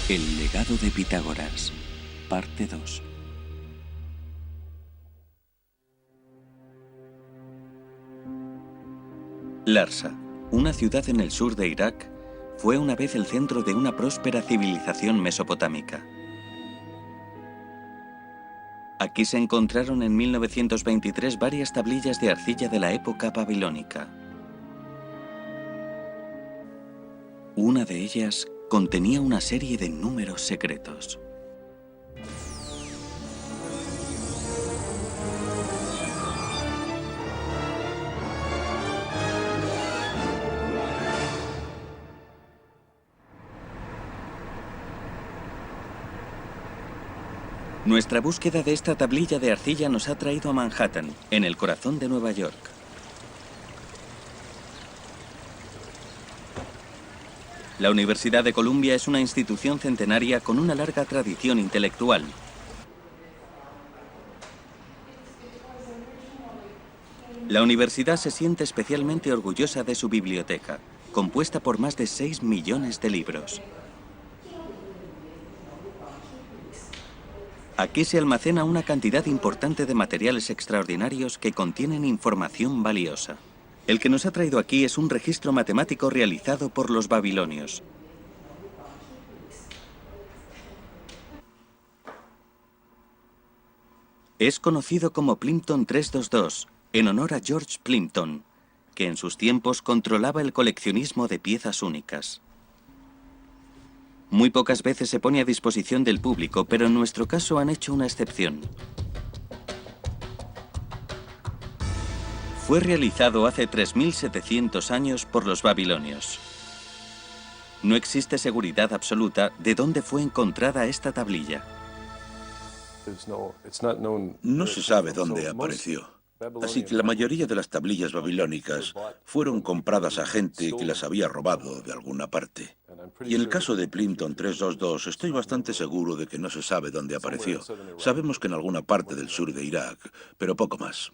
El legado de Pitágoras, parte 2. Larsa, una ciudad en el sur de Irak, fue una vez el centro de una próspera civilización mesopotámica. Aquí se encontraron en 1923 varias tablillas de arcilla de la época babilónica. Una de ellas contenía una serie de números secretos. Nuestra búsqueda de esta tablilla de arcilla nos ha traído a Manhattan, en el corazón de Nueva York. La Universidad de Columbia es una institución centenaria con una larga tradición intelectual. La universidad se siente especialmente orgullosa de su biblioteca, compuesta por más de 6 millones de libros. Aquí se almacena una cantidad importante de materiales extraordinarios que contienen información valiosa. El que nos ha traído aquí es un registro matemático realizado por los babilonios. Es conocido como Plimpton 322, en honor a George Plimpton, que en sus tiempos controlaba el coleccionismo de piezas únicas. Muy pocas veces se pone a disposición del público, pero en nuestro caso han hecho una excepción. Fue realizado hace 3700 años por los babilonios. No existe seguridad absoluta de dónde fue encontrada esta tablilla. No se sabe dónde apareció. Así que la mayoría de las tablillas babilónicas fueron compradas a gente que las había robado de alguna parte. Y en el caso de Plimpton 322 estoy bastante seguro de que no se sabe dónde apareció. Sabemos que en alguna parte del sur de Irak, pero poco más.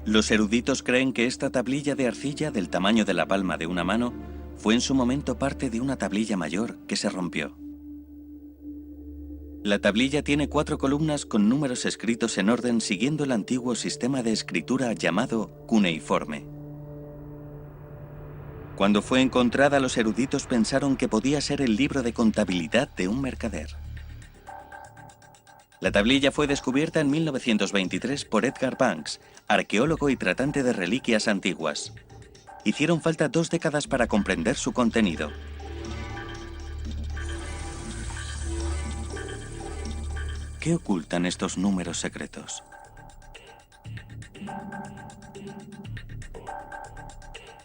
Los eruditos creen que esta tablilla de arcilla del tamaño de la palma de una mano fue en su momento parte de una tablilla mayor que se rompió. La tablilla tiene 4 columnas con números escritos en orden siguiendo el antiguo sistema de escritura llamado cuneiforme. Cuando fue encontrada, los eruditos pensaron que podía ser el libro de contabilidad de un mercader. La tablilla fue descubierta en 1923 por Edgar Banks, arqueólogo y tratante de reliquias antiguas. Hicieron falta 2 décadas para comprender su contenido. ¿Qué ocultan estos números secretos?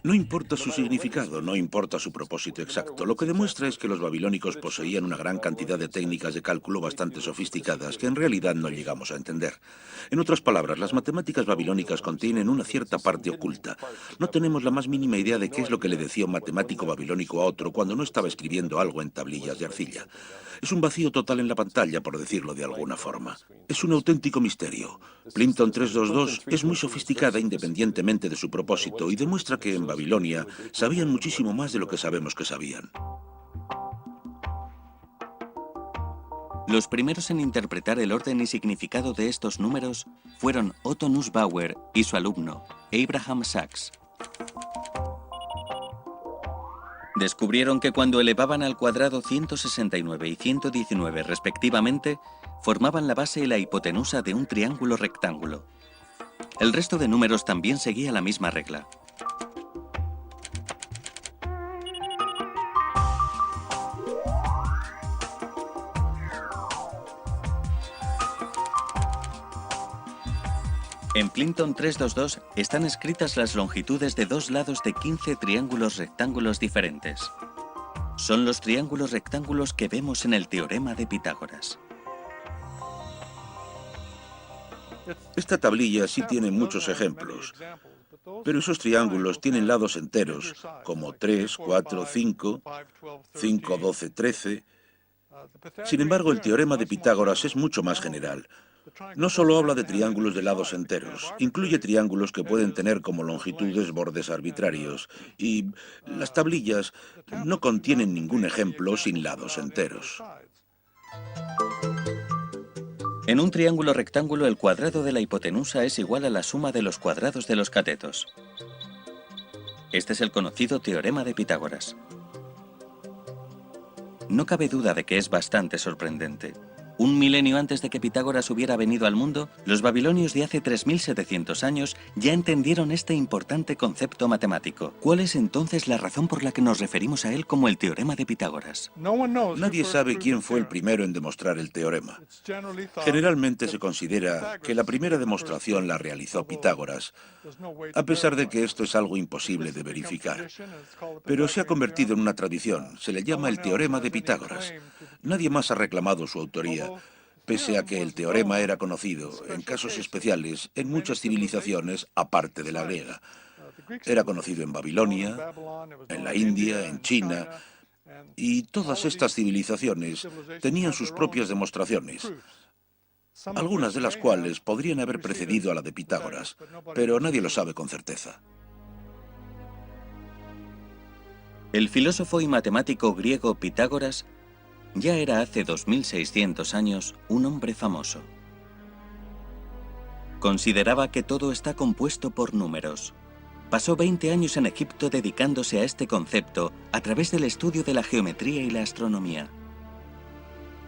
No importa su significado, no importa su propósito exacto. Lo que demuestra es que los babilónicos poseían una gran cantidad de técnicas de cálculo bastante sofisticadas que en realidad no llegamos a entender. En otras palabras, las matemáticas babilónicas contienen una cierta parte oculta. No tenemos la más mínima idea de qué es lo que le decía un matemático babilónico a otro cuando no estaba escribiendo algo en tablillas de arcilla. Es un vacío total en la pantalla, por decirlo de alguna forma. Es un auténtico misterio. Plimpton 322 es muy sofisticada independientemente de su propósito y demuestra que en Babilonia sabían muchísimo más de lo que sabemos que sabían. Los primeros en interpretar el orden y significado de estos números fueron Otto Nussbauer y su alumno, Abraham Sachs. Descubrieron que cuando elevaban al cuadrado 169 y 119 respectivamente, formaban la base y la hipotenusa de un triángulo rectángulo. El resto de números también seguía la misma regla. En Plimpton 322 están escritas las longitudes de 2 lados de 15 triángulos rectángulos diferentes. Son los triángulos rectángulos que vemos en el teorema de Pitágoras. Esta tablilla sí tiene muchos ejemplos, pero esos triángulos tienen lados enteros, como 3, 4, 5, 5, 12, 13. Sin embargo, el teorema de Pitágoras es mucho más general. No solo habla de triángulos de lados enteros, incluye triángulos que pueden tener como longitudes bordes arbitrarios, y las tablillas no contienen ningún ejemplo sin lados enteros. En un triángulo rectángulo, el cuadrado de la hipotenusa es igual a la suma de los cuadrados de los catetos. Este es el conocido teorema de Pitágoras. No cabe duda de que es bastante sorprendente. Un milenio antes de que Pitágoras hubiera venido al mundo, los babilonios de hace 3700 años ya entendieron este importante concepto matemático. ¿Cuál es entonces la razón por la que nos referimos a él como el teorema de Pitágoras? Nadie sabe quién fue el primero en demostrar el teorema. Generalmente se considera que la primera demostración la realizó Pitágoras, a pesar de que esto es algo imposible de verificar. Pero se ha convertido en una tradición, se le llama el teorema de Pitágoras. Nadie más ha reclamado su autoría, pese a que el teorema era conocido, en casos especiales, en muchas civilizaciones aparte de la griega. Era conocido en Babilonia, en la India, en China, y todas estas civilizaciones tenían sus propias demostraciones, algunas de las cuales podrían haber precedido a la de Pitágoras, pero nadie lo sabe con certeza. El filósofo y matemático griego Pitágoras ya era hace 2600 años un hombre famoso. Consideraba que todo está compuesto por números. Pasó 20 años en Egipto dedicándose a este concepto a través del estudio de la geometría y la astronomía.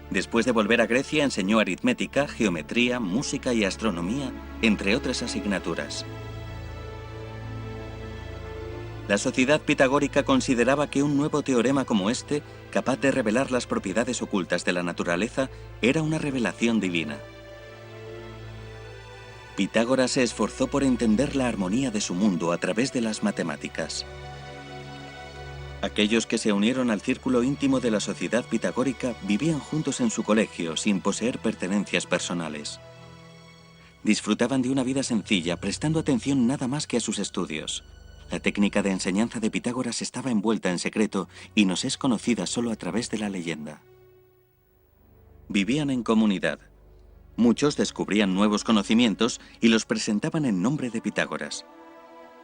Después de volver a Grecia enseñó aritmética, geometría, música y astronomía, entre otras asignaturas. La sociedad pitagórica consideraba que un nuevo teorema como este, capaz de revelar las propiedades ocultas de la naturaleza, era una revelación divina. Pitágoras se esforzó por entender la armonía de su mundo a través de las matemáticas. Aquellos que se unieron al círculo íntimo de la sociedad pitagórica vivían juntos en su colegio sin poseer pertenencias personales. Disfrutaban de una vida sencilla, prestando atención nada más que a sus estudios. La técnica de enseñanza de Pitágoras estaba envuelta en secreto y nos es conocida solo a través de la leyenda. Vivían en comunidad. Muchos descubrían nuevos conocimientos y los presentaban en nombre de Pitágoras.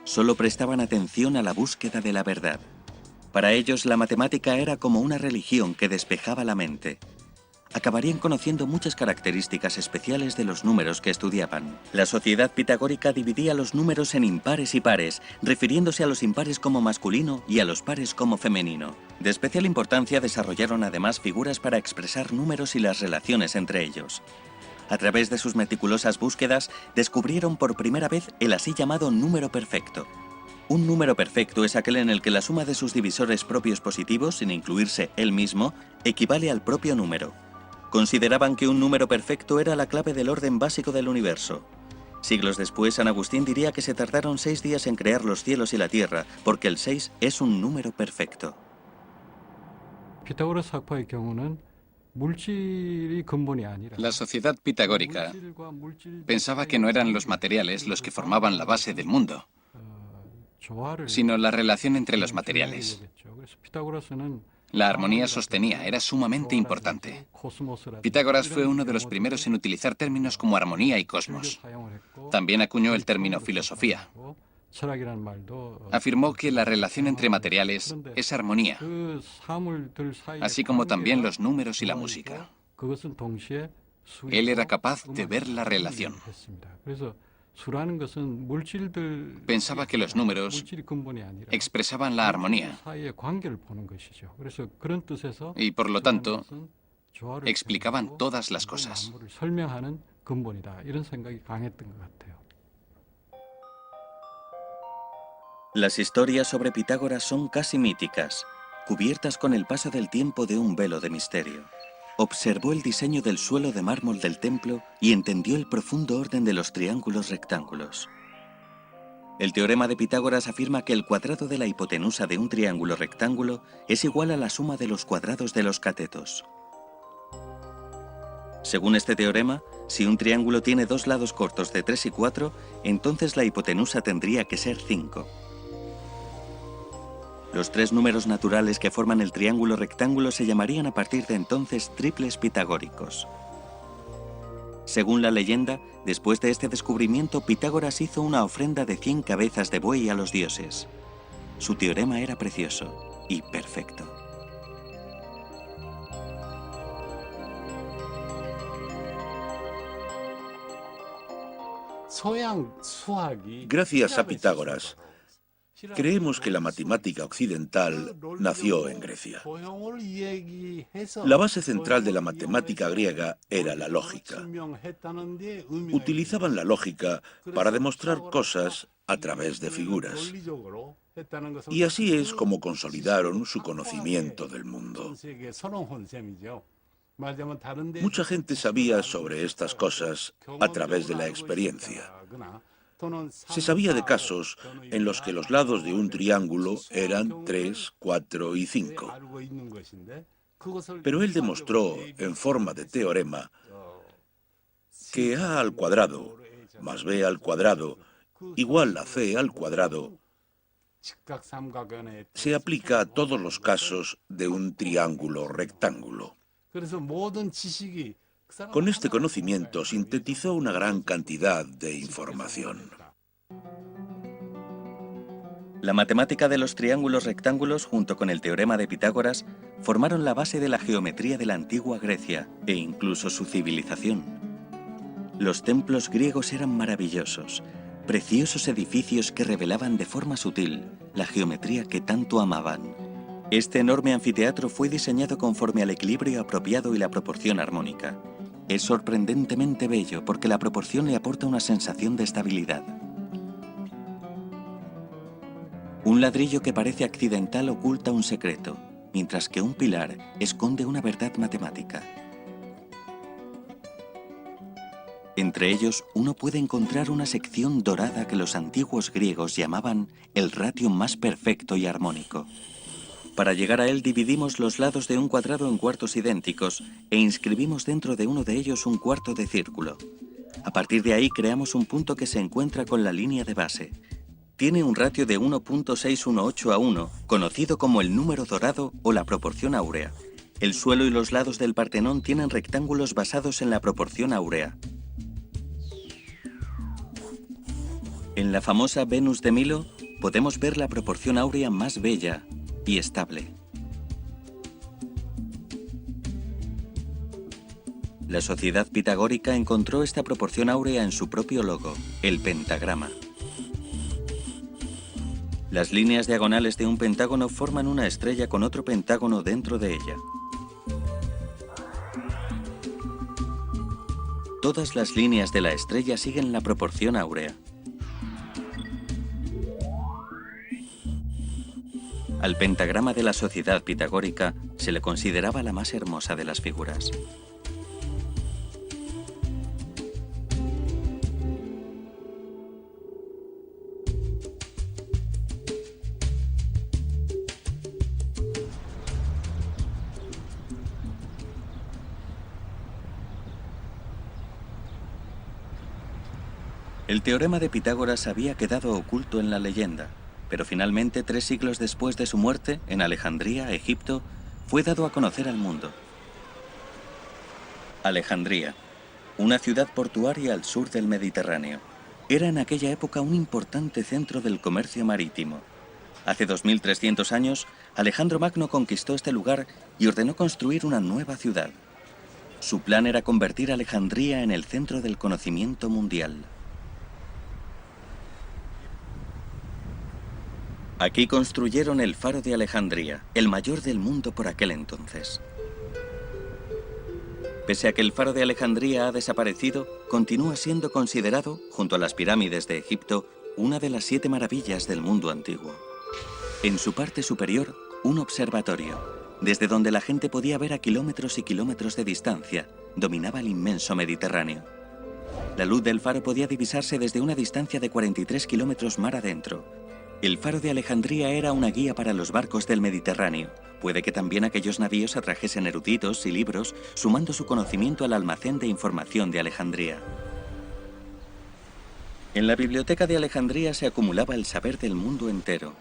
Solo prestaban atención a la búsqueda de la verdad. Para ellos la matemática era como una religión que despejaba la mente. Acabarían conociendo muchas características especiales de los números que estudiaban. La sociedad pitagórica dividía los números en impares y pares, refiriéndose a los impares como masculino y a los pares como femenino. De especial importancia desarrollaron además figuras para expresar números y las relaciones entre ellos. A través de sus meticulosas búsquedas, descubrieron por primera vez el así llamado número perfecto. Un número perfecto es aquel en el que la suma de sus divisores propios positivos, sin incluirse él mismo, equivale al propio número. Consideraban que un número perfecto era la clave del orden básico del universo. Siglos después, San Agustín diría que se tardaron 6 días en crear los cielos y la tierra, porque el 6 es un número perfecto. La sociedad pitagórica pensaba que no eran los materiales los que formaban la base del mundo, sino la relación entre los materiales. La armonía sostenía, era sumamente importante. Pitágoras fue uno de los primeros en utilizar términos como armonía y cosmos. También acuñó el término filosofía. Afirmó que la relación entre materiales es armonía, así como también los números y la música. Él era capaz de ver la relación. Pensaba que los números expresaban la armonía y, por lo tanto, explicaban todas las cosas. Las historias sobre Pitágoras son casi míticas, cubiertas con el paso del tiempo de un velo de misterio. Observó el diseño del suelo de mármol del templo y entendió el profundo orden de los triángulos rectángulos. El teorema de Pitágoras afirma que el cuadrado de la hipotenusa de un triángulo rectángulo es igual a la suma de los cuadrados de los catetos. Según este teorema, si un triángulo tiene dos lados cortos de 3 y 4, entonces la hipotenusa tendría que ser 5. Los tres números naturales que forman el triángulo rectángulo se llamarían a partir de entonces triples pitagóricos. Según la leyenda, después de este descubrimiento, Pitágoras hizo una ofrenda de 100 cabezas de buey a los dioses. Su teorema era precioso y perfecto. Gracias a Pitágoras, creemos que la matemática occidental nació en Grecia. La base central de la matemática griega era la lógica. Utilizaban la lógica para demostrar cosas a través de figuras. Y así es como consolidaron su conocimiento del mundo. Mucha gente sabía sobre estas cosas a través de la experiencia. Se sabía de casos en los que los lados de un triángulo eran 3, 4 y 5. Pero él demostró, en forma de teorema, que a al cuadrado más b al cuadrado igual a c al cuadrado se aplica a todos los casos de un triángulo rectángulo. Con este conocimiento sintetizó una gran cantidad de información. La matemática de los triángulos rectángulos, junto con el teorema de Pitágoras, formaron la base de la geometría de la antigua Grecia e incluso su civilización. Los templos griegos eran maravillosos, preciosos edificios que revelaban de forma sutil la geometría que tanto amaban. Este enorme anfiteatro fue diseñado conforme al equilibrio apropiado y la proporción armónica. Es sorprendentemente bello porque la proporción le aporta una sensación de estabilidad. Un ladrillo que parece accidental oculta un secreto, mientras que un pilar esconde una verdad matemática. Entre ellos, uno puede encontrar una sección dorada que los antiguos griegos llamaban el ratio más perfecto y armónico. Para llegar a él dividimos los lados de un cuadrado en cuartos idénticos e inscribimos dentro de uno de ellos un cuarto de círculo. A partir de ahí creamos un punto que se encuentra con la línea de base. Tiene un ratio de 1.618 a 1, conocido como el número dorado o la proporción áurea. El suelo y los lados del Partenón tienen rectángulos basados en la proporción áurea. En la famosa Venus de Milo podemos ver la proporción áurea más bella y estable. La sociedad pitagórica encontró esta proporción áurea en su propio logo, el pentagrama. Las líneas diagonales de un pentágono forman una estrella con otro pentágono dentro de ella. Todas las líneas de la estrella siguen la proporción áurea. Al pentagrama de la sociedad pitagórica se le consideraba la más hermosa de las figuras. El teorema de Pitágoras había quedado oculto en la leyenda, pero finalmente, 3 siglos después de su muerte, en Alejandría, Egipto, fue dado a conocer al mundo. Alejandría, una ciudad portuaria al sur del Mediterráneo, era en aquella época un importante centro del comercio marítimo. Hace 2300 años, Alejandro Magno conquistó este lugar y ordenó construir una nueva ciudad. Su plan era convertir Alejandría en el centro del conocimiento mundial. Aquí construyeron el Faro de Alejandría, el mayor del mundo por aquel entonces. Pese a que el Faro de Alejandría ha desaparecido, continúa siendo considerado, junto a las pirámides de Egipto, una de las 7 maravillas del mundo antiguo. En su parte superior, un observatorio, desde donde la gente podía ver a kilómetros y kilómetros de distancia, dominaba el inmenso Mediterráneo. La luz del faro podía divisarse desde una distancia de 43 kilómetros mar adentro. El faro de Alejandría era una guía para los barcos del Mediterráneo. Puede que también aquellos navíos atrajesen eruditos y libros, sumando su conocimiento al almacén de información de Alejandría. En la biblioteca de Alejandría se acumulaba el saber del mundo entero.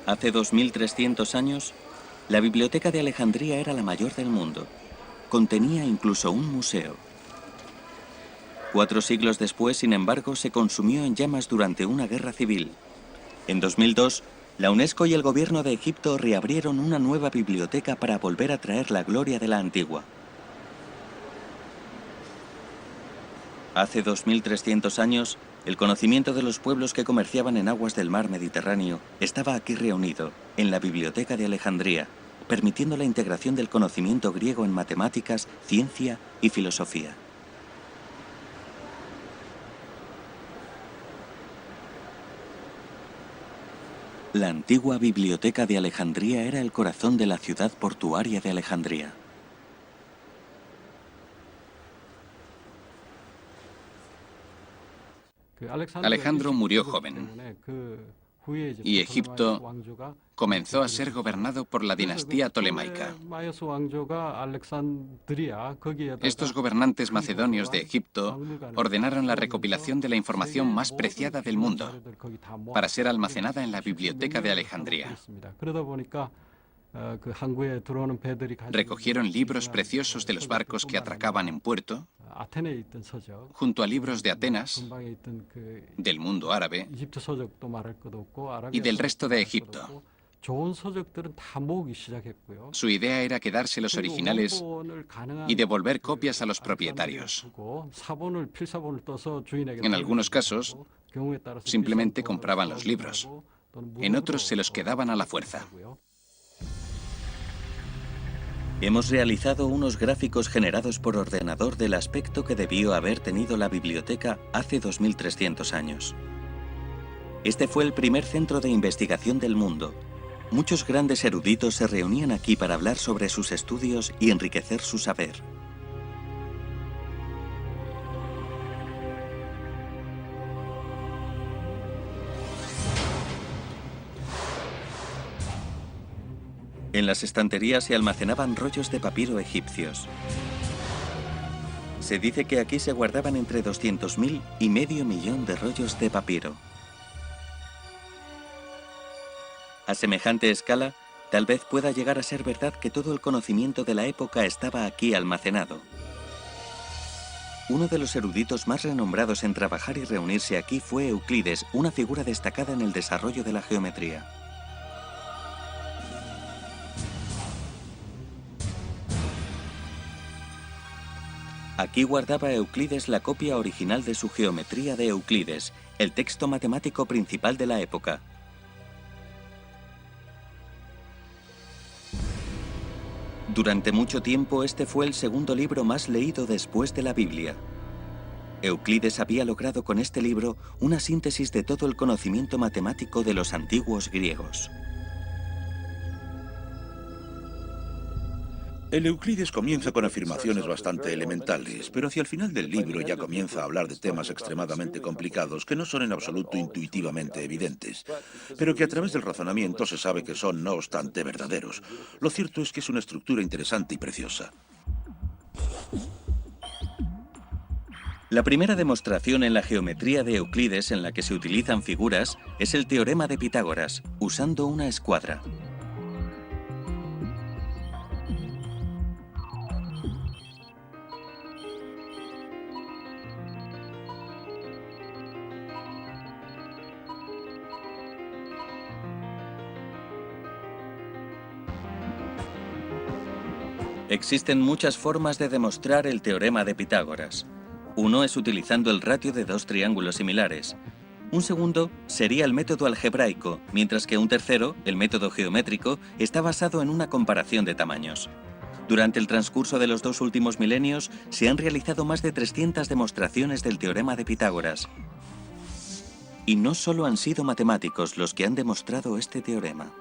Hace 2300 años, la biblioteca de Alejandría era la mayor del mundo. Contenía incluso un museo. 4 siglos después, sin embargo, se consumió en llamas durante una guerra civil. En 2002, la UNESCO y el gobierno de Egipto reabrieron una nueva biblioteca para volver a traer la gloria de la antigua. Hace 2300 años, el conocimiento de los pueblos que comerciaban en aguas del mar Mediterráneo estaba aquí reunido, en la biblioteca de Alejandría, permitiendo la integración del conocimiento griego en matemáticas, ciencia y filosofía. La antigua biblioteca de Alejandría era el corazón de la ciudad portuaria de Alejandría. Alejandro murió joven y Egipto comenzó a ser gobernado por la dinastía tolemaica. Estos gobernantes macedonios de Egipto ordenaron la recopilación de la información más preciada del mundo para ser almacenada en la biblioteca de Alejandría. Recogieron libros preciosos de los barcos que atracaban en puerto, junto a libros de Atenas, del mundo árabe y del resto de Egipto. Su idea era quedarse los originales y devolver copias a los propietarios. En algunos casos, simplemente compraban los libros. En otros se los quedaban a la fuerza. Hemos realizado unos gráficos generados por ordenador del aspecto que debió haber tenido la biblioteca hace 2300 años. Este fue el primer centro de investigación del mundo. Muchos grandes eruditos se reunían aquí para hablar sobre sus estudios y enriquecer su saber. En las estanterías se almacenaban rollos de papiro egipcios. Se dice que aquí se guardaban entre 200.000 y medio millón de rollos de papiro. A semejante escala, tal vez pueda llegar a ser verdad que todo el conocimiento de la época estaba aquí almacenado. Uno de los eruditos más renombrados en trabajar y reunirse aquí fue Euclides, una figura destacada en el desarrollo de la geometría. Aquí guardaba Euclides la copia original de su Geometría de Euclides, el texto matemático principal de la época. Durante mucho tiempo este fue el segundo libro más leído después de la Biblia. Euclides había logrado con este libro una síntesis de todo el conocimiento matemático de los antiguos griegos. El Euclides comienza con afirmaciones bastante elementales, pero hacia el final del libro ya comienza a hablar de temas extremadamente complicados que no son en absoluto intuitivamente evidentes, pero que a través del razonamiento se sabe que son, no obstante, verdaderos. Lo cierto es que es una estructura interesante y preciosa. La primera demostración en la geometría de Euclides en la que se utilizan figuras es el teorema de Pitágoras, usando una escuadra. Existen muchas formas de demostrar el teorema de Pitágoras. Uno es utilizando el ratio de dos triángulos similares. Un segundo sería el método algebraico, mientras que un tercero, el método geométrico, está basado en una comparación de tamaños. Durante el transcurso de los 2 últimos milenios, se han realizado más de 300 demostraciones del teorema de Pitágoras. Y no solo han sido matemáticos los que han demostrado este teorema.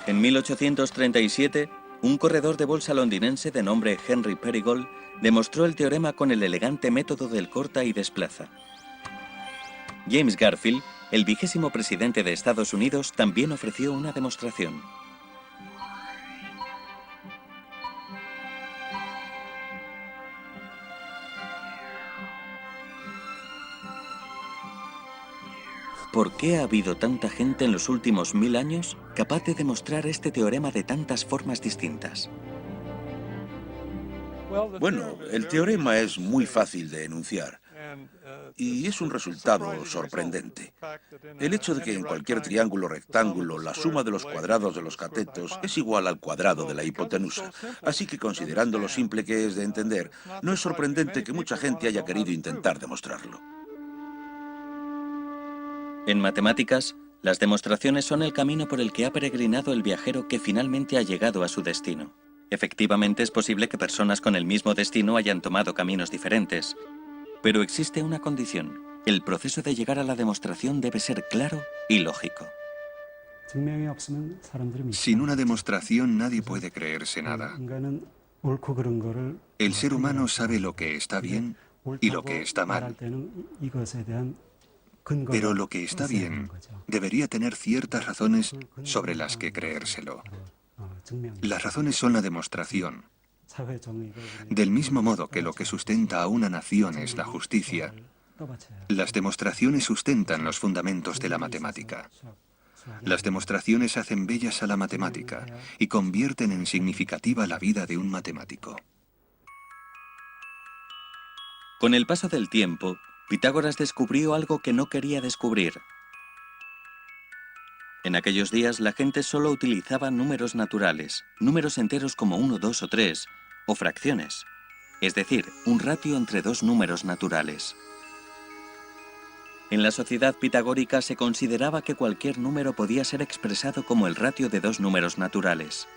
En 1837, un corredor de bolsa londinense de nombre Henry Perigold demostró el teorema con el elegante método del corta y desplaza. James Garfield, el 20º presidente de Estados Unidos, también ofreció una demostración. ¿Por qué ha habido tanta gente en los últimos 1000 años capaz de demostrar este teorema de tantas formas distintas? Bueno, el teorema es muy fácil de enunciar y es un resultado sorprendente. El hecho de que en cualquier triángulo rectángulo la suma de los cuadrados de los catetos es igual al cuadrado de la hipotenusa. Así que, considerando lo simple que es de entender, no es sorprendente que mucha gente haya querido intentar demostrarlo. En matemáticas, las demostraciones son el camino por el que ha peregrinado el viajero que finalmente ha llegado a su destino. Efectivamente, es posible que personas con el mismo destino hayan tomado caminos diferentes, pero existe una condición: el proceso de llegar a la demostración debe ser claro y lógico. Sin una demostración nadie puede creerse nada. El ser humano sabe lo que está bien y lo que está mal. Pero lo que está bien debería tener ciertas razones sobre las que creérselo. Las razones son la demostración. Del mismo modo que lo que sustenta a una nación es la justicia, las demostraciones sustentan los fundamentos de la matemática. Las demostraciones hacen bellas a la matemática y convierten en significativa la vida de un matemático. Con el paso del tiempo, Pitágoras descubrió algo que no quería descubrir. En aquellos días la gente solo utilizaba números naturales, números enteros como 1, 2 o 3, o fracciones, es decir, un ratio entre dos números naturales. En la sociedad pitagórica se consideraba que cualquier número podía ser expresado como el ratio de dos números naturales.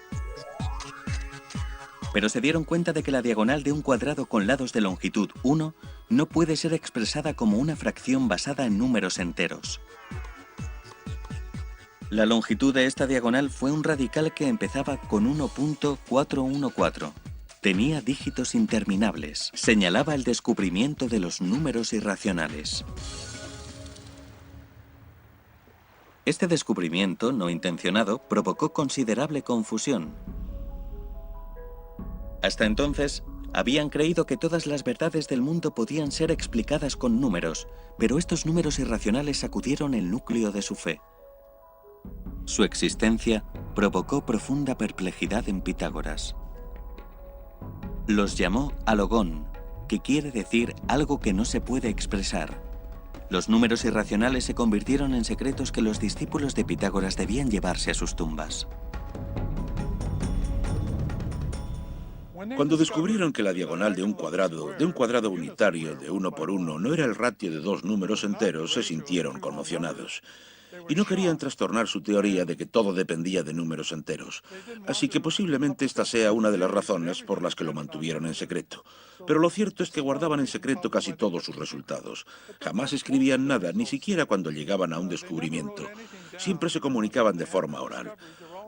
Pero se dieron cuenta de que la diagonal de un cuadrado con lados de longitud 1 no puede ser expresada como una fracción basada en números enteros. La longitud de esta diagonal fue un radical que empezaba con 1.414. Tenía dígitos interminables. Señalaba el descubrimiento de los números irracionales. Este descubrimiento, no intencionado, provocó considerable confusión. Hasta entonces, habían creído que todas las verdades del mundo podían ser explicadas con números, pero estos números irracionales sacudieron el núcleo de su fe. Su existencia provocó profunda perplejidad en Pitágoras. Los llamó alogón, que quiere decir algo que no se puede expresar. Los números irracionales se convirtieron en secretos que los discípulos de Pitágoras debían llevarse a sus tumbas. Cuando descubrieron que la diagonal de un cuadrado unitario de 1 por 1 no era el ratio de dos números enteros, se sintieron conmocionados. Y no querían trastornar su teoría de que todo dependía de números enteros. Así que posiblemente esta sea una de las razones por las que lo mantuvieron en secreto. Pero lo cierto es que guardaban en secreto casi todos sus resultados. Jamás escribían nada, ni siquiera cuando llegaban a un descubrimiento. Siempre se comunicaban de forma oral.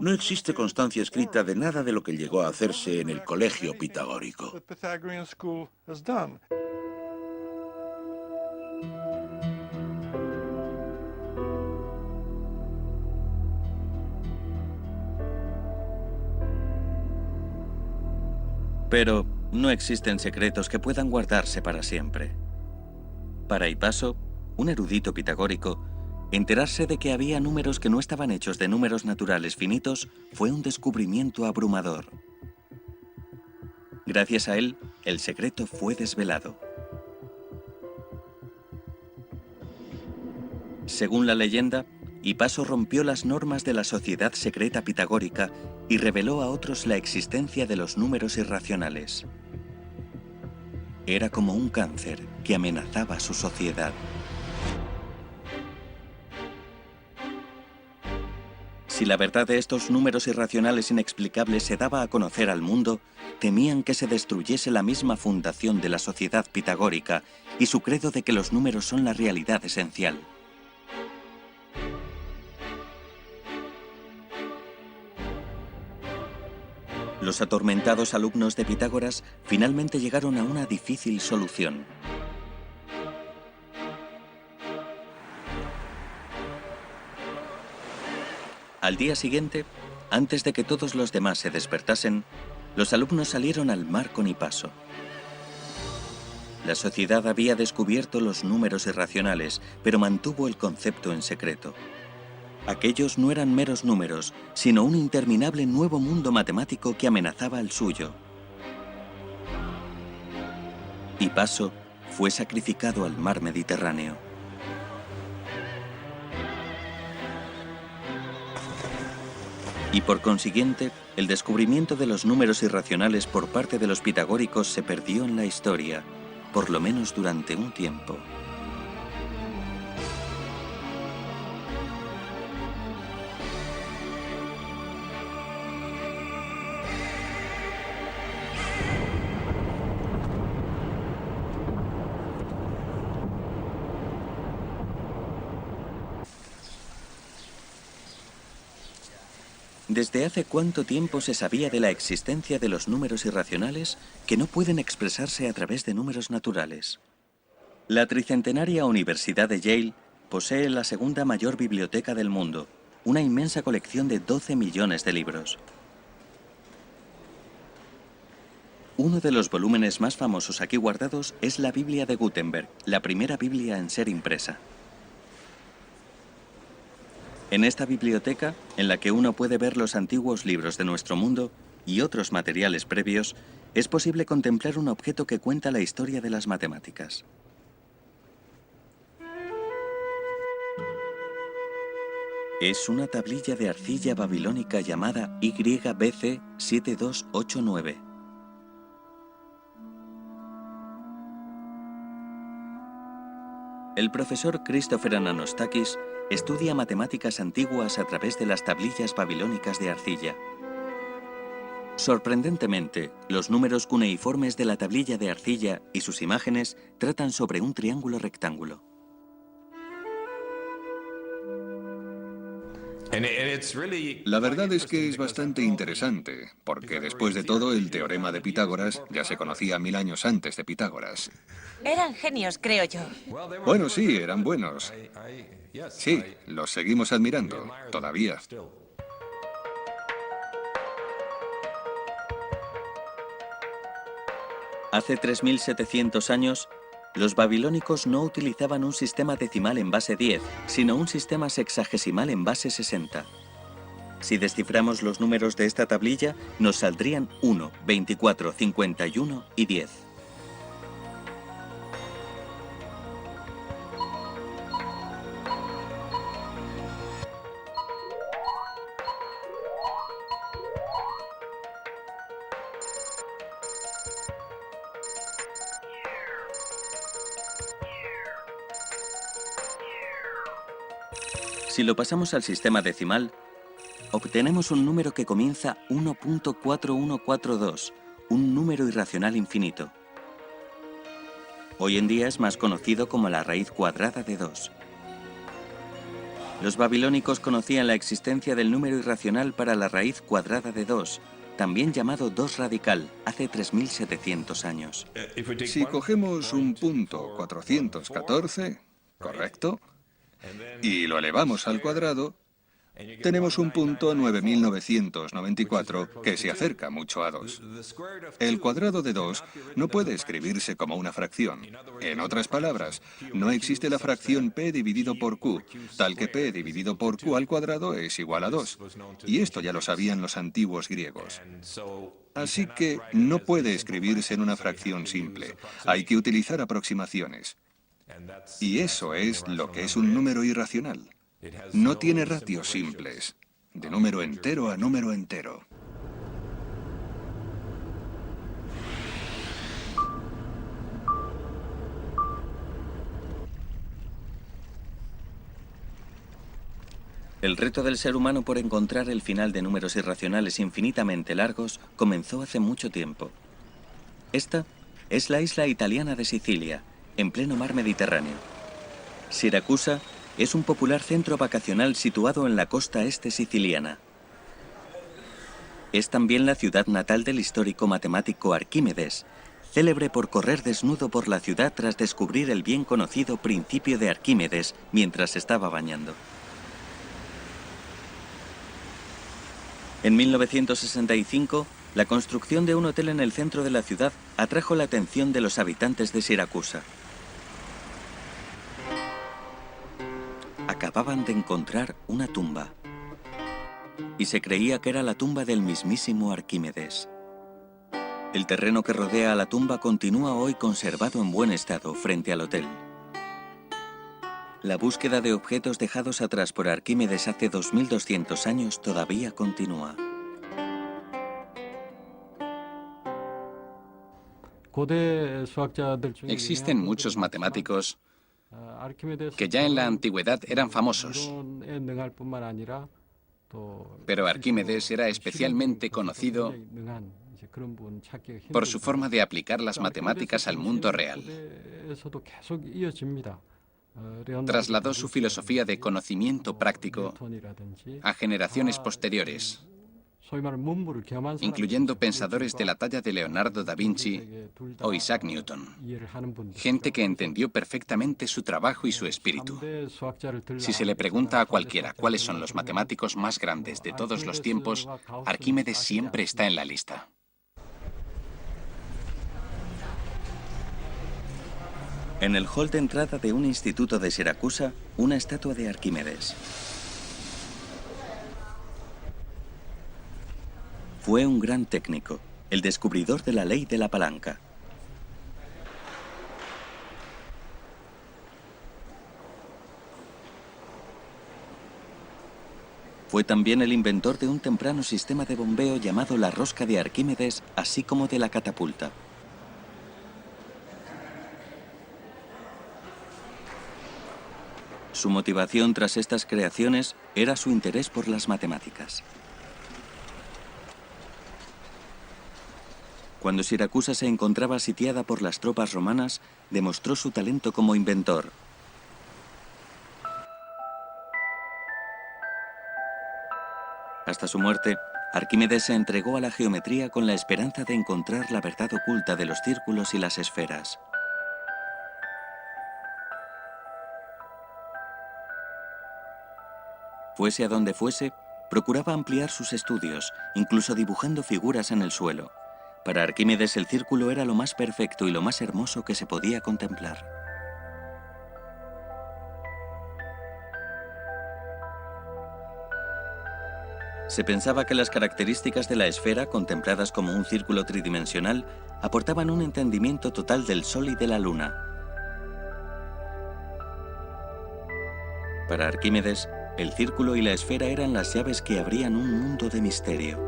No existe constancia escrita de nada de lo que llegó a hacerse en el colegio pitagórico. Pero no existen secretos que puedan guardarse para siempre. Para Hipaso, un erudito pitagórico, enterarse de que había números que no estaban hechos de números naturales finitos fue un descubrimiento abrumador. Gracias a él, el secreto fue desvelado. Según la leyenda, Hipaso rompió las normas de la sociedad secreta pitagórica y reveló a otros la existencia de los números irracionales. Era como un cáncer que amenazaba su sociedad. Si la verdad de estos números irracionales inexplicables se daba a conocer al mundo, temían que se destruyese la misma fundación de la sociedad pitagórica y su credo de que los números son la realidad esencial. Los atormentados alumnos de Pitágoras finalmente llegaron a una difícil solución. Al día siguiente, antes de que todos los demás se despertasen, los alumnos salieron al mar con Hipaso. La sociedad había descubierto los números irracionales, pero mantuvo el concepto en secreto. Aquellos no eran meros números, sino un interminable nuevo mundo matemático que amenazaba el suyo. Hipaso fue sacrificado al mar Mediterráneo. Y por consiguiente, el descubrimiento de los números irracionales por parte de los pitagóricos se perdió en la historia, por lo menos durante un tiempo. ¿Desde hace cuánto tiempo se sabía de la existencia de los números irracionales que no pueden expresarse a través de números naturales? La tricentenaria Universidad de Yale posee la segunda mayor biblioteca del mundo, una inmensa colección de 12 millones de libros. Uno de los volúmenes más famosos aquí guardados es la Biblia de Gutenberg, la primera Biblia en ser impresa. En esta biblioteca, en la que uno puede ver los antiguos libros de nuestro mundo y otros materiales previos, es posible contemplar un objeto que cuenta la historia de las matemáticas. Es una tablilla de arcilla babilónica llamada YBC 7289. El profesor Christopher Anastasakis estudia matemáticas antiguas a través de las tablillas babilónicas de arcilla. Sorprendentemente, los números cuneiformes de la tablilla de arcilla y sus imágenes tratan sobre un triángulo rectángulo. La verdad es que es bastante interesante, porque después de todo el teorema de Pitágoras ya se conocía 1000 años antes de Pitágoras. Eran genios, creo yo. Bueno, sí, eran buenos. Sí, los seguimos admirando, todavía. Hace 3700 años, los babilónicos no utilizaban un sistema decimal en base 10, sino un sistema sexagesimal en base 60. Si desciframos los números de esta tablilla, nos saldrían 1, 24, 51 y 10. Si lo pasamos al sistema decimal, obtenemos un número que comienza 1.4142, un número irracional infinito. Hoy en día es más conocido como la raíz cuadrada de 2. Los babilónicos conocían la existencia del número irracional para la raíz cuadrada de 2, también llamado 2 radical, hace 3700 años. Si cogemos un punto 414, ¿correcto? Y lo elevamos al cuadrado, tenemos un punto 9994 que se acerca mucho a 2. El cuadrado de 2 no puede escribirse como una fracción. En otras palabras, no existe la fracción p dividido por q, tal que p dividido por q al cuadrado es igual a 2. Y esto ya lo sabían los antiguos griegos. Así que no puede escribirse en una fracción simple. Hay que utilizar aproximaciones. Y eso es lo que es un número irracional. No tiene ratios simples, de número entero a número entero. El reto del ser humano por encontrar el final de números irracionales infinitamente largos comenzó hace mucho tiempo. Esta es la isla italiana de Sicilia, en pleno mar Mediterráneo. Siracusa es un popular centro vacacional situado en la costa este siciliana. Es también la ciudad natal del histórico matemático Arquímedes, célebre por correr desnudo por la ciudad tras descubrir el bien conocido principio de Arquímedes mientras se estaba bañando. En 1965, la construcción de un hotel en el centro de la ciudad atrajo la atención de los habitantes de Siracusa. Acababan de encontrar una tumba y se creía que era la tumba del mismísimo Arquímedes. El terreno que rodea a la tumba continúa hoy conservado en buen estado frente al hotel. La búsqueda de objetos dejados atrás por Arquímedes hace 2200 años todavía continúa. Existen muchos matemáticos que ya en la antigüedad eran famosos, pero Arquímedes era especialmente conocido por su forma de aplicar las matemáticas al mundo real. Trasladó su filosofía de conocimiento práctico a generaciones posteriores, incluyendo pensadores de la talla de Leonardo da Vinci o Isaac Newton, gente que entendió perfectamente su trabajo y su espíritu. Si se le pregunta a cualquiera cuáles son los matemáticos más grandes de todos los tiempos, Arquímedes siempre está en la lista. En el hall de entrada de un instituto de Siracusa, una estatua de Arquímedes. Fue un gran técnico, el descubridor de la ley de la palanca. Fue también el inventor de un temprano sistema de bombeo llamado la rosca de Arquímedes, así como de la catapulta. Su motivación tras estas creaciones era su interés por las matemáticas. Cuando Siracusa se encontraba sitiada por las tropas romanas, demostró su talento como inventor. Hasta su muerte, Arquímedes se entregó a la geometría con la esperanza de encontrar la verdad oculta de los círculos y las esferas. Fuese a donde fuese, procuraba ampliar sus estudios, incluso dibujando figuras en el suelo. Para Arquímedes el círculo era lo más perfecto y lo más hermoso que se podía contemplar. Se pensaba que las características de la esfera, contempladas como un círculo tridimensional, aportaban un entendimiento total del Sol y de la Luna. Para Arquímedes, el círculo y la esfera eran las llaves que abrían un mundo de misterio.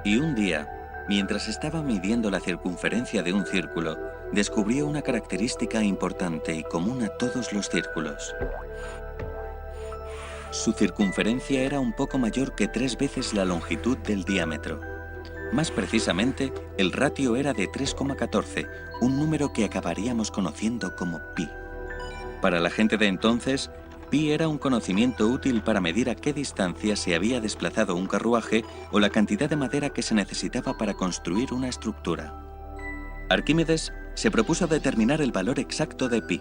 Y un día, mientras estaba midiendo la circunferencia de un círculo, descubrió una característica importante y común a todos los círculos. Su circunferencia era un poco mayor que 3 veces la longitud del diámetro. Más precisamente, el ratio era de 3,14, un número que acabaríamos conociendo como pi. Para la gente de entonces, pi era un conocimiento útil para medir a qué distancia se había desplazado un carruaje o la cantidad de madera que se necesitaba para construir una estructura. Arquímedes se propuso determinar el valor exacto de pi.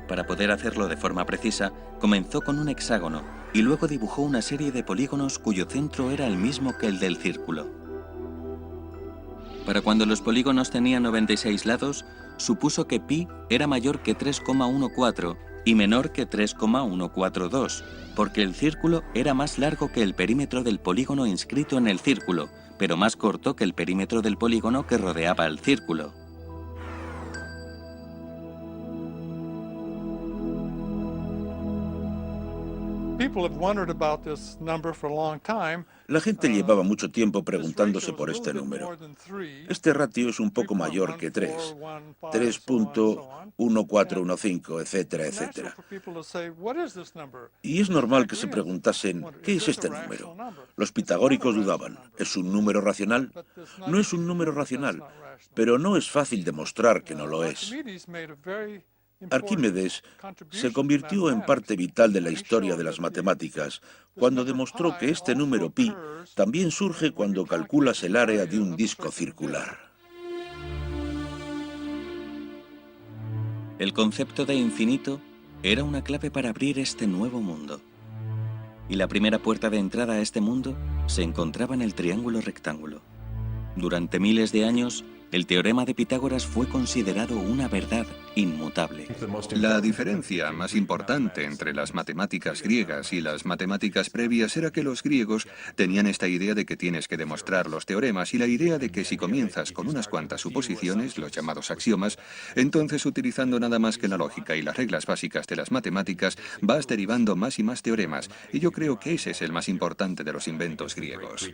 Para poder hacerlo de forma precisa, comenzó con un hexágono y luego dibujó una serie de polígonos cuyo centro era el mismo que el del círculo. Para cuando los polígonos tenían 96 lados, supuso que pi era mayor que 3,14 y menor que 3,142, porque el círculo era más largo que el perímetro del polígono inscrito en el círculo, pero más corto que el perímetro del polígono que rodeaba el círculo. La gente llevaba mucho tiempo preguntándose por este número. Este ratio es un poco mayor que 3, 3.1415, etcétera, etcétera. Y es normal que se preguntasen, ¿qué es este número? Los pitagóricos dudaban, ¿es un número racional? No es un número racional, pero no es fácil demostrar que no lo es. Arquímedes se convirtió en parte vital de la historia de las matemáticas cuando demostró que este número pi también surge cuando calculas el área de un disco circular. El concepto de infinito era una clave para abrir este nuevo mundo. Y la primera puerta de entrada a este mundo se encontraba en el triángulo rectángulo. Durante miles de años, el teorema de Pitágoras fue considerado una verdad inmutable. La diferencia más importante entre las matemáticas griegas y las matemáticas previas era que los griegos tenían esta idea de que tienes que demostrar los teoremas y la idea de que si comienzas con unas cuantas suposiciones, los llamados axiomas, entonces utilizando nada más que la lógica y las reglas básicas de las matemáticas, vas derivando más y más teoremas. Y yo creo que ese es el más importante de los inventos griegos.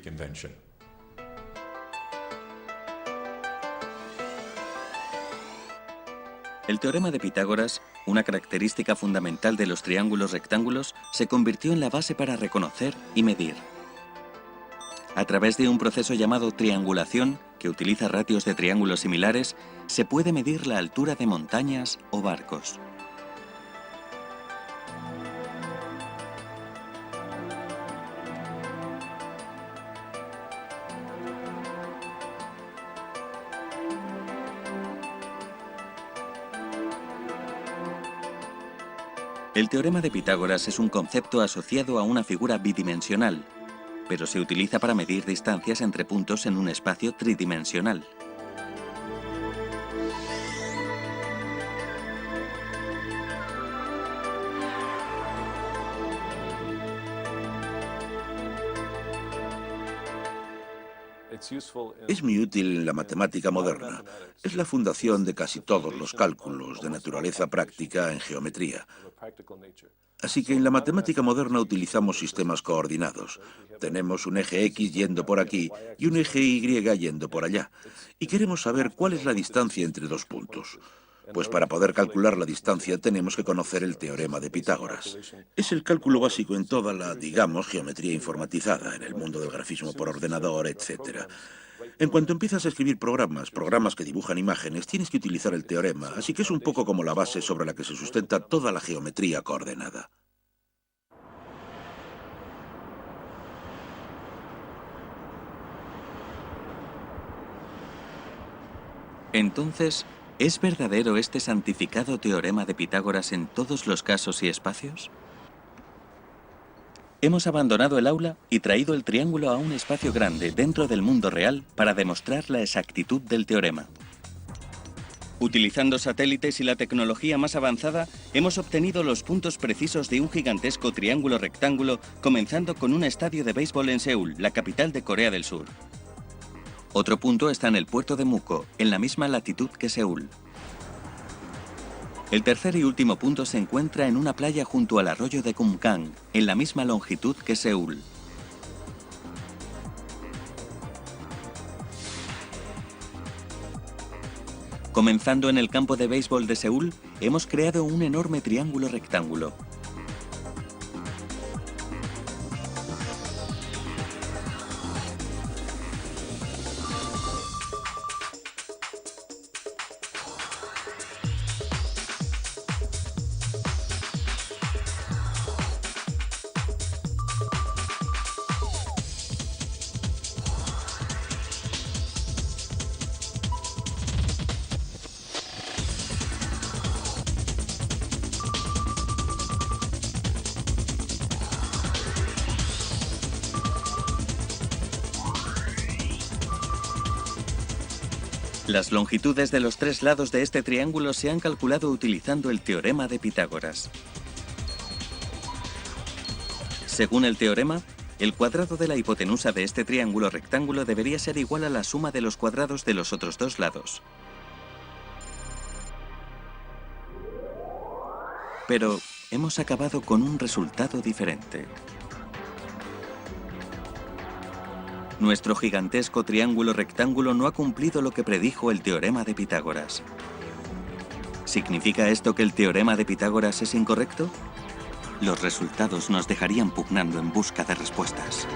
El teorema de Pitágoras, una característica fundamental de los triángulos rectángulos, se convirtió en la base para reconocer y medir. A través de un proceso llamado triangulación, que utiliza ratios de triángulos similares, se puede medir la altura de montañas o barcos. El teorema de Pitágoras es un concepto asociado a una figura bidimensional, pero se utiliza para medir distancias entre puntos en un espacio tridimensional. Es muy útil en la matemática moderna. Es la fundación de casi todos los cálculos de naturaleza práctica en geometría. Así que en la matemática moderna utilizamos sistemas coordinados. Tenemos un eje X yendo por aquí y un eje Y yendo por allá. Y queremos saber cuál es la distancia entre dos puntos. Pues para poder calcular la distancia tenemos que conocer el teorema de Pitágoras. Es el cálculo básico en toda la, digamos, geometría informatizada, en el mundo del grafismo por ordenador, etc. En cuanto empiezas a escribir programas que dibujan imágenes, tienes que utilizar el teorema, así que es un poco como la base sobre la que se sustenta toda la geometría coordenada. Entonces, ¿es verdadero este santificado teorema de Pitágoras en todos los casos y espacios? Hemos abandonado el aula y traído el triángulo a un espacio grande dentro del mundo real para demostrar la exactitud del teorema. Utilizando satélites y la tecnología más avanzada, hemos obtenido los puntos precisos de un gigantesco triángulo rectángulo, comenzando con un estadio de béisbol en Seúl, la capital de Corea del Sur. Otro punto está en el puerto de Muko, en la misma latitud que Seúl. El tercer y último punto se encuentra en una playa junto al arroyo de Kumgang, en la misma longitud que Seúl. Comenzando en el campo de béisbol de Seúl, hemos creado un enorme triángulo rectángulo. Las longitudes de los tres lados de este triángulo se han calculado utilizando el teorema de Pitágoras. Según el teorema, el cuadrado de la hipotenusa de este triángulo rectángulo debería ser igual a la suma de los cuadrados de los otros dos lados. Pero hemos acabado con un resultado diferente. Nuestro gigantesco triángulo rectángulo no ha cumplido lo que predijo el teorema de Pitágoras. ¿Significa esto que el teorema de Pitágoras es incorrecto? Los resultados nos dejarían pugnando en busca de respuestas.